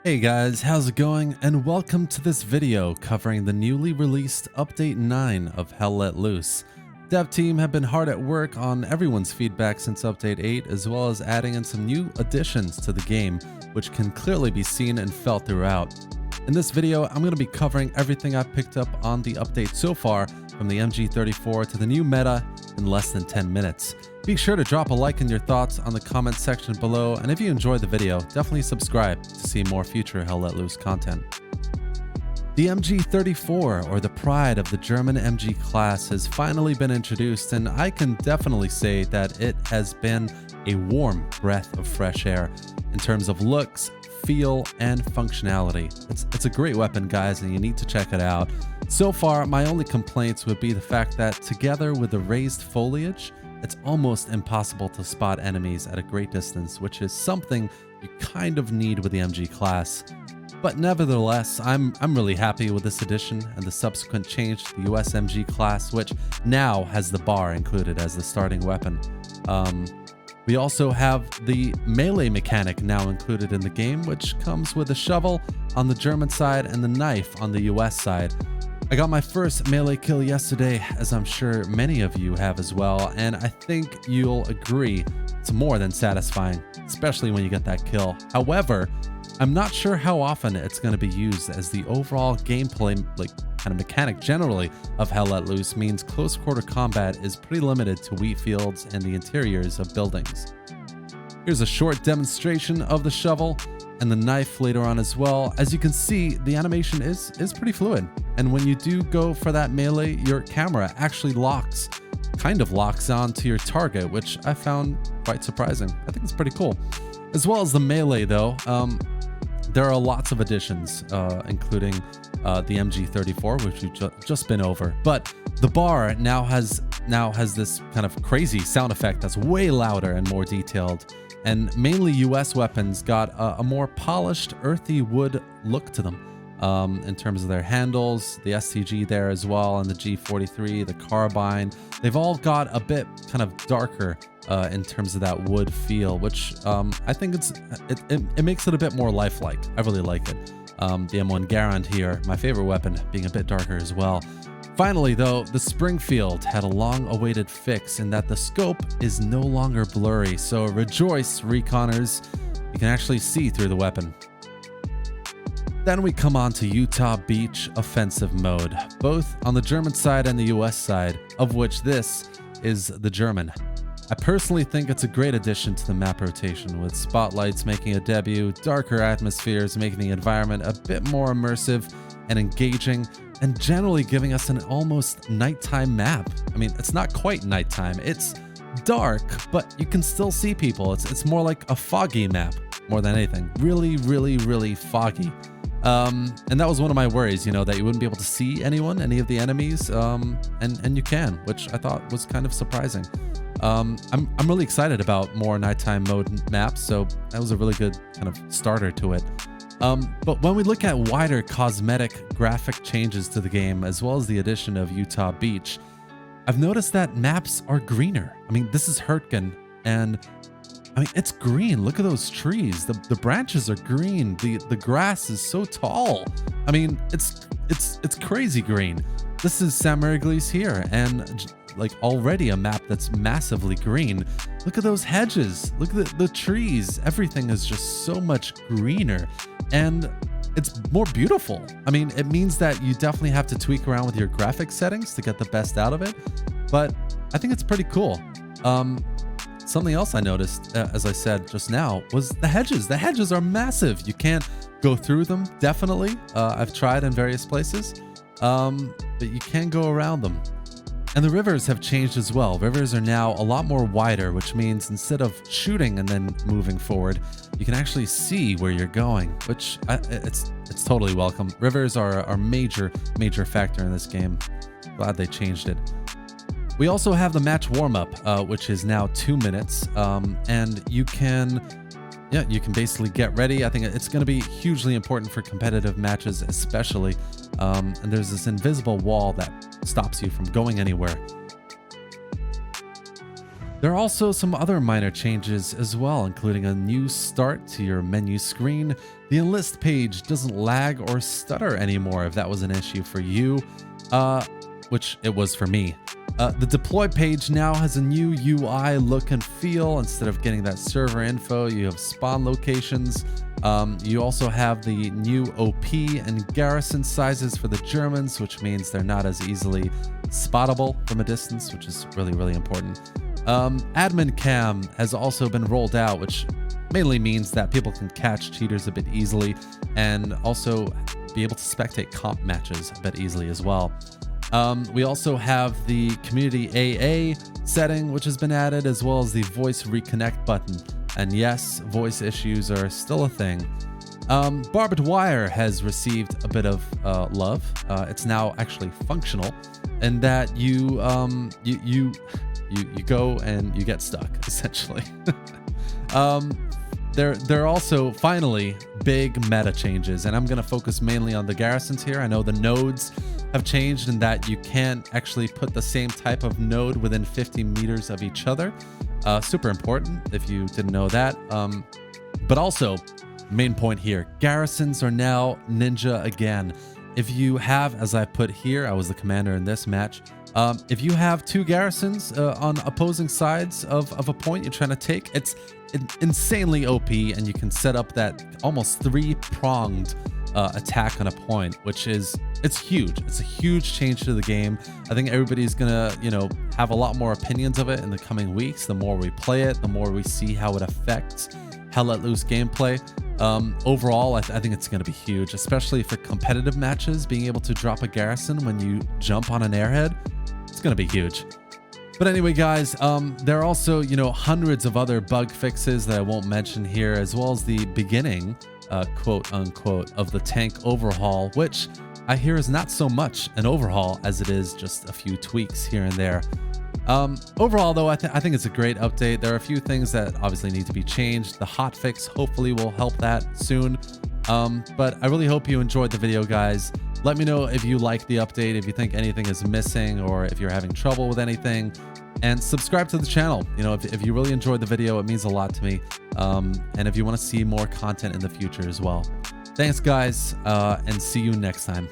Hey guys, how's it going? And welcome to this video covering the newly released Update 9 of Hell Let Loose. Dev team have been hard at work on everyone's feedback since Update 8, as well as adding in some new additions to the game, which can clearly be seen and felt throughout. In this video, I'm going to be covering everything I've picked up on the update so far, from the MG34 to the new meta, in less than 10 minutes. Be sure to drop a like and your thoughts on the comment section below, and if you enjoyed the video, definitely subscribe to see more future Hell Let Loose content. The MG34, or the pride of the German MG class, has finally been introduced, and I can definitely say that it has been a warm breath of fresh air in terms of looks, feel, and functionality. It's a great weapon, guys, and you need to check it out. So far, my only complaints would be the fact that together with the raised foliage, it's almost impossible to spot enemies at a great distance, which is something you kind of need with the MG class. But nevertheless, I'm really happy with this addition and the subsequent change to the US MG class, which now has the bar included as the starting weapon. We also have the melee mechanic now included in the game, which comes with a shovel on the German side and the knife on the US side. I got my first melee kill yesterday, as I'm sure many of you have as well, and I think you'll agree it's more than satisfying, especially when you get that kill. However, I'm not sure how often it's going to be used, as the overall gameplay kind of mechanic generally of Hell Let Loose means close quarter combat is pretty limited to wheat fields and the interiors of buildings. Here's a short demonstration of the shovel and the knife later on as well. As you can see, the animation is pretty fluid, and when you do go for that melee, your camera actually kind of locks on to your target, which I found quite surprising. I think it's pretty cool. As well as the melee though, there are lots of additions, including the MG34, which we've just been over. But the bar now has this kind of crazy sound effect that's way louder and more detailed. And mainly US weapons got a more polished, earthy wood look to them, in terms of their handles, the STG there as well, and the G43, the carbine. They've all got a bit kind of darker in terms of that wood feel, which I think it makes it a bit more lifelike. I really like it. The M1 Garrison here, my favorite weapon, being a bit darker as well. Finally though, the Springfield had a long-awaited fix in that the scope is no longer blurry, so rejoice, Reconners, you can actually see through the weapon. Then we come on to Utah Beach Offensive Mode, both on the German side and the US side, of which this is the German. I personally think it's a great addition to the map rotation, with spotlights making a debut, darker atmospheres making the environment a bit more immersive and engaging, and generally giving us an almost nighttime map. I mean, it's not quite nighttime, it's dark, but you can still see people. It's more like a foggy map more than anything. Really, really, really foggy. And that was one of my worries, you know, that you wouldn't be able to see any of the enemies, and you can, which I thought was kind of surprising. I'm really excited about more nighttime mode maps, so that was a really good kind of starter to it. But when we look at wider cosmetic graphic changes to the game, as well as the addition of Utah Beach, I've noticed that maps are greener. I mean, this is Hurtgen, and I mean, it's green. Look at those trees. The branches are green. The grass is so tall. I mean, it's crazy green. This is San Mariglis here, and like already a map that's massively green. Look at those hedges. Look at the trees. Everything is just so much greener, and it's more beautiful. I mean, it means that you definitely have to tweak around with your graphic settings to get the best out of it, but I think it's pretty cool. Something else I noticed, as I said just now, was the hedges. The hedges are massive. You can't go through them, definitely. I've tried in various places, but you can go around them. And the rivers have changed as well. Rivers are now a lot more wider, which means instead of shooting and then moving forward, you can actually see where you're going, which it's totally welcome. Rivers are a major factor in this game. Glad they changed it. We also have the match warm-up, which is now 2 minutes, and you can basically get ready. I think it's going to be hugely important for competitive matches, especially. And there's this invisible wall that stops you from going anywhere. There are also some other minor changes as well, including a new start to your menu screen. The enlist page doesn't lag or stutter anymore if that was an issue for you, which it was for me. The deploy page now has a new UI look and feel. Instead of getting that server info, you have spawn locations. You also have the new OP and Garrison sizes for the Germans, which means they're not as easily spottable from a distance, which is really, really important. Admin cam has also been rolled out, which mainly means that people can catch cheaters a bit easily and also be able to spectate comp matches a bit easily as well. We also have the community AA setting, which has been added, as well as the voice reconnect button. And yes, voice issues are still a thing. Barbed wire has received a bit of love. It's now actually functional, in that you go and you get stuck, essentially. There are also finally big meta changes, and I'm going to focus mainly on the garrisons here. I know the nodes have changed in that you can't actually put the same type of node within 50 meters of each other. Super important if you didn't know that. But also, main point here, garrisons are now ninja again. If you have, as I put here, I was the commander in this match. If you have two garrisons on opposing sides of a point you're trying to take, it's insanely OP, and you can set up that almost three-pronged attack on a point, which is, it's huge. It's a huge change to the game. I think everybody's gonna, have a lot more opinions of it in the coming weeks. The more we play it, the more we see how it affects Hell Let Loose gameplay. Overall, I think it's going to be huge, especially for competitive matches. Being able to drop a garrison when you jump on an airhead, it's going to be huge. But anyway, guys, there are also, hundreds of other bug fixes that I won't mention here, as well as the beginning, quote unquote, of the tank overhaul, which I hear is not so much an overhaul as it is just a few tweaks here and there. Overall, though, I think it's a great update. There are a few things that obviously need to be changed. The hotfix hopefully will help that soon. But I really hope you enjoyed the video, guys. Let me know if you like the update, if you think anything is missing, or if you're having trouble with anything. And subscribe to the channel. If you really enjoyed the video, it means a lot to me. And if you want to see more content in the future as well. Thanks, guys, and see you next time.